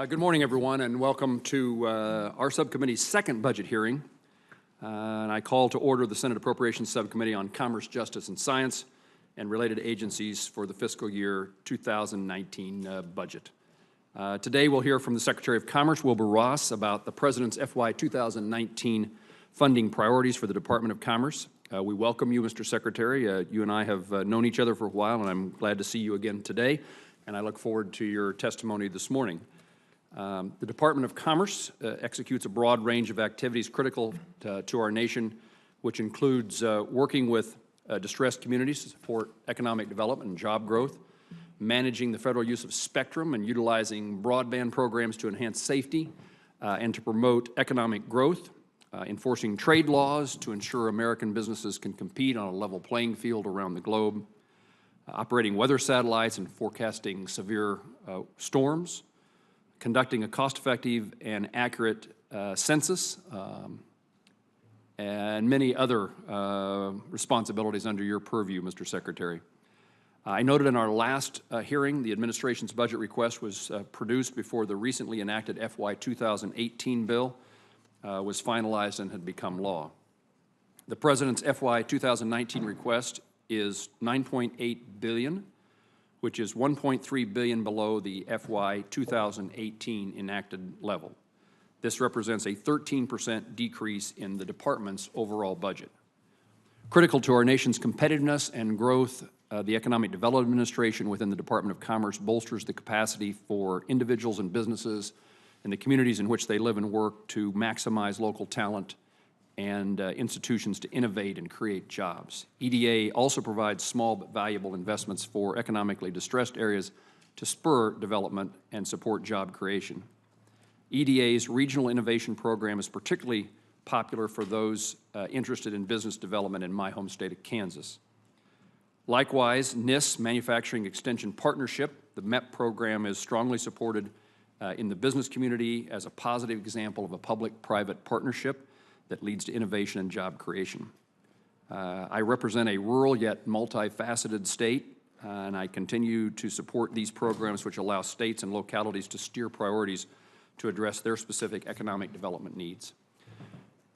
Good morning, everyone, and welcome to our subcommittee's second budget hearing. And I call to order the Senate Appropriations Subcommittee on Commerce, Justice, and Science and related agencies for the fiscal year 2019 budget. Today we'll hear from the Secretary of Commerce, Wilbur Ross, about the President's FY 2019 funding priorities for the Department of Commerce. We welcome you, Mr. Secretary. You and I have known each other for a while, and I'm glad to see you again today, and I look forward to your testimony this morning. The Department of Commerce executes a broad range of activities critical to our nation, which includes working with distressed communities to support economic development and job growth, managing the federal use of spectrum and utilizing broadband programs to enhance safety and to promote economic growth, enforcing trade laws to ensure American businesses can compete on a level playing field around the globe, operating weather satellites and forecasting severe storms, conducting a cost-effective and accurate census, and many other responsibilities under your purview, Mr. Secretary. I noted in our last hearing the administration's budget request was produced before the recently enacted FY 2018 bill was finalized and had become law. The President's FY 2019 request is $9.8 billion, which is $1.3 billion below the FY 2018 enacted level. This represents a 13% decrease in the department's overall budget. Critical to our nation's competitiveness and growth, the Economic Development Administration within the Department of Commerce bolsters the capacity for individuals and businesses in the communities in which they live and work to maximize local talent and institutions to innovate and create jobs. EDA also provides small but valuable investments for economically distressed areas to spur development and support job creation. EDA's Regional Innovation Program is particularly popular for those interested in business development in my home state of Kansas. Likewise, NIST Manufacturing Extension Partnership, the MEP program, is strongly supported in the business community as a positive example of a public-private partnership that leads to innovation and job creation. I represent a rural yet multifaceted state, and I continue to support these programs which allow states and localities to steer priorities to address their specific economic development needs.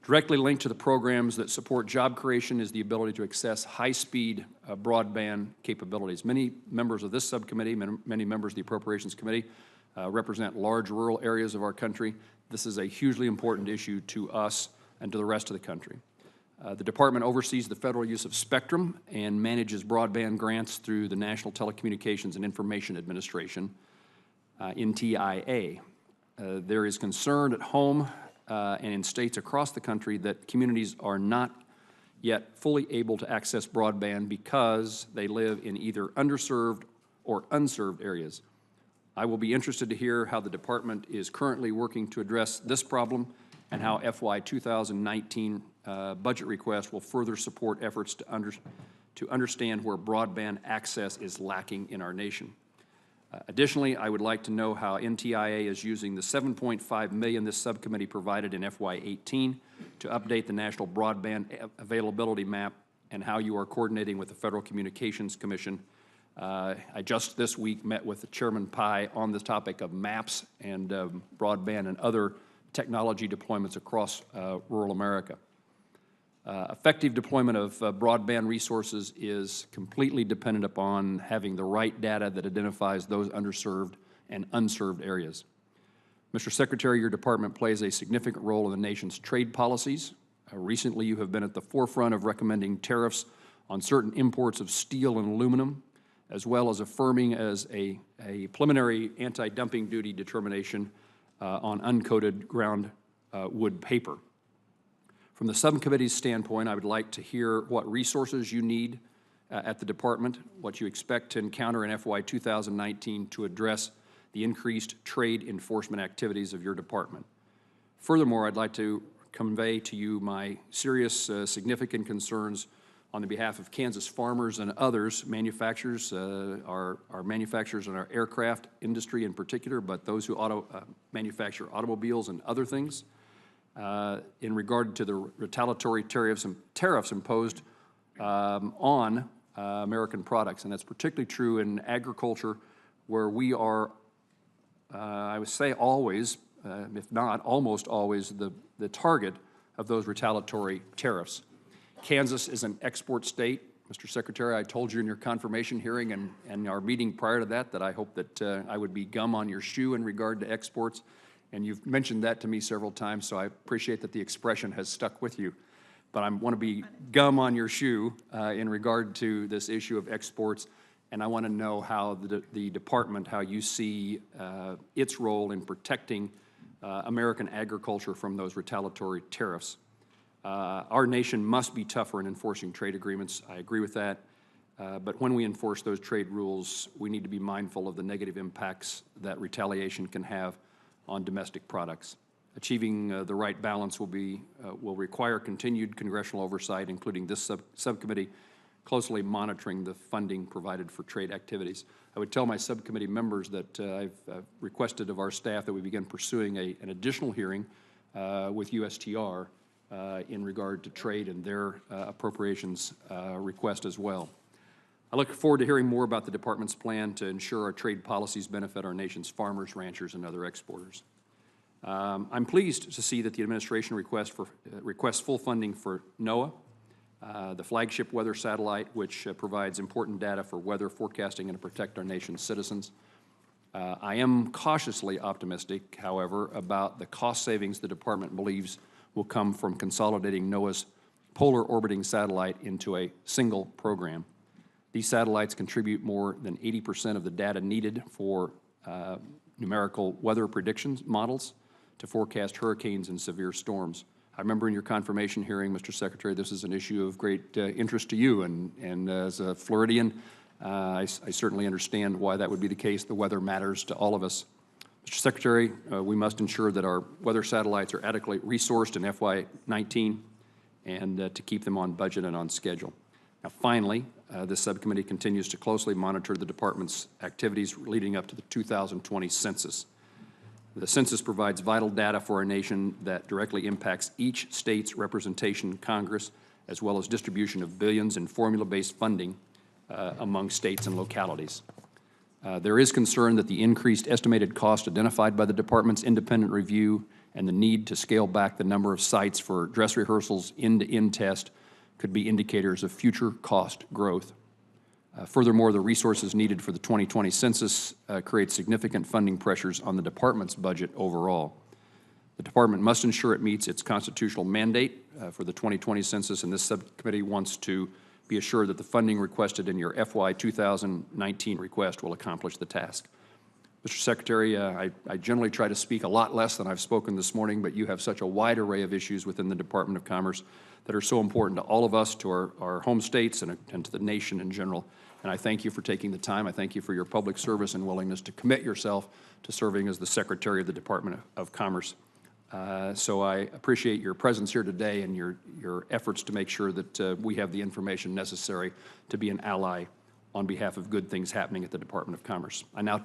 Directly linked to the programs that support job creation is the ability to access high-speed broadband capabilities. Many members of this subcommittee, many members of the Appropriations Committee represent large rural areas of our country. This is a hugely important issue to us and to the rest of the country. The Department oversees the federal use of spectrum and manages broadband grants through the National Telecommunications and Information Administration, NTIA. There is concern at home and in states across the country that communities are not yet fully able to access broadband because they live in either underserved or unserved areas. I will be interested to hear how the Department is currently working to address this problem and how FY 2019 budget request will further support efforts to understand where broadband access is lacking in our nation. Additionally, I would like to know how NTIA is using the $7.5 million this subcommittee provided in FY 18 to update the National Broadband Availability Map and how you are coordinating with the Federal Communications Commission. I just this week met with Chairman Pai on the topic of maps and broadband and other technology deployments across rural America. Effective deployment of broadband resources is completely dependent upon having the right data that identifies those underserved and unserved areas. Mr. Secretary, your department plays a significant role in the nation's trade policies. Recently, you have been at the forefront of recommending tariffs on certain imports of steel and aluminum, as well as affirming as a preliminary anti-dumping duty determination on uncoated ground wood paper. From the subcommittee's standpoint, I would like to hear what resources you need at the department, what you expect to encounter in FY 2019 to address the increased trade enforcement activities of your department. Furthermore, I'd like to convey to you my serious, significant concerns on the behalf of Kansas farmers and others, manufacturers, our manufacturers in our aircraft industry in particular, but those who manufacture automobiles and other things, in regard to the retaliatory tariffs imposed on American products. And that's particularly true in agriculture, where we are I would say always, if not almost always, the target of those retaliatory tariffs. Kansas is an export state. Mr. Secretary, I told you in your confirmation hearing and our meeting prior to that I hope that I would be gum on your shoe in regard to exports, and you've mentioned that to me several times, so I appreciate that the expression has stuck with you. But I want to be gum on your shoe in regard to this issue of exports, and I want to know how the department, how you see its role in protecting American agriculture from those retaliatory tariffs. Our nation must be tougher in enforcing trade agreements. I agree with that. But when we enforce those trade rules, we need to be mindful of the negative impacts that retaliation can have on domestic products. Achieving the right balance will require continued congressional oversight, including this subcommittee closely monitoring the funding provided for trade activities. I would tell my subcommittee members that I've requested of our staff that we begin pursuing an additional hearing with USTR in regard to trade and their appropriations request as well. I look forward to hearing more about the department's plan to ensure our trade policies benefit our nation's farmers, ranchers, and other exporters. I'm pleased to see that the administration requests full funding for NOAA, the flagship weather satellite, which provides important data for weather forecasting and to protect our nation's citizens. I am cautiously optimistic, however, about the cost savings the department believes will come from consolidating NOAA's polar orbiting satellite into a single program. These satellites contribute more than 80% of the data needed for numerical weather predictions models to forecast hurricanes and severe storms. I remember in your confirmation hearing, Mr. Secretary, this is an issue of great interest to you, and as a Floridian, I certainly understand why that would be the case. The weather matters to all of us. Mr. Secretary, we must ensure that our weather satellites are adequately resourced in FY19 and to keep them on budget and on schedule. Now, finally, this subcommittee continues to closely monitor the department's activities leading up to the 2020 census. The census provides vital data for our nation that directly impacts each state's representation in Congress, as well as distribution of billions in formula-based funding among states and localities. There is concern that the increased estimated cost identified by the department's independent review and the need to scale back the number of sites for dress rehearsals end-to-end test could be indicators of future cost growth. Furthermore, the resources needed for the 2020 census create significant funding pressures on the department's budget overall. The department must ensure it meets its constitutional mandate for the 2020 census, and this subcommittee wants to be assured that the funding requested in your FY 2019 request will accomplish the task. Mr. Secretary, I generally try to speak a lot less than I've spoken this morning, but you have such a wide array of issues within the Department of Commerce that are so important to all of us, to our home states, and to the nation in general. And I thank you for taking the time. I thank you for your public service and willingness to commit yourself to serving as the Secretary of the Department of Commerce. So I appreciate your presence here today and your efforts to make sure that we have the information necessary to be an ally on behalf of good things happening at the Department of Commerce. I now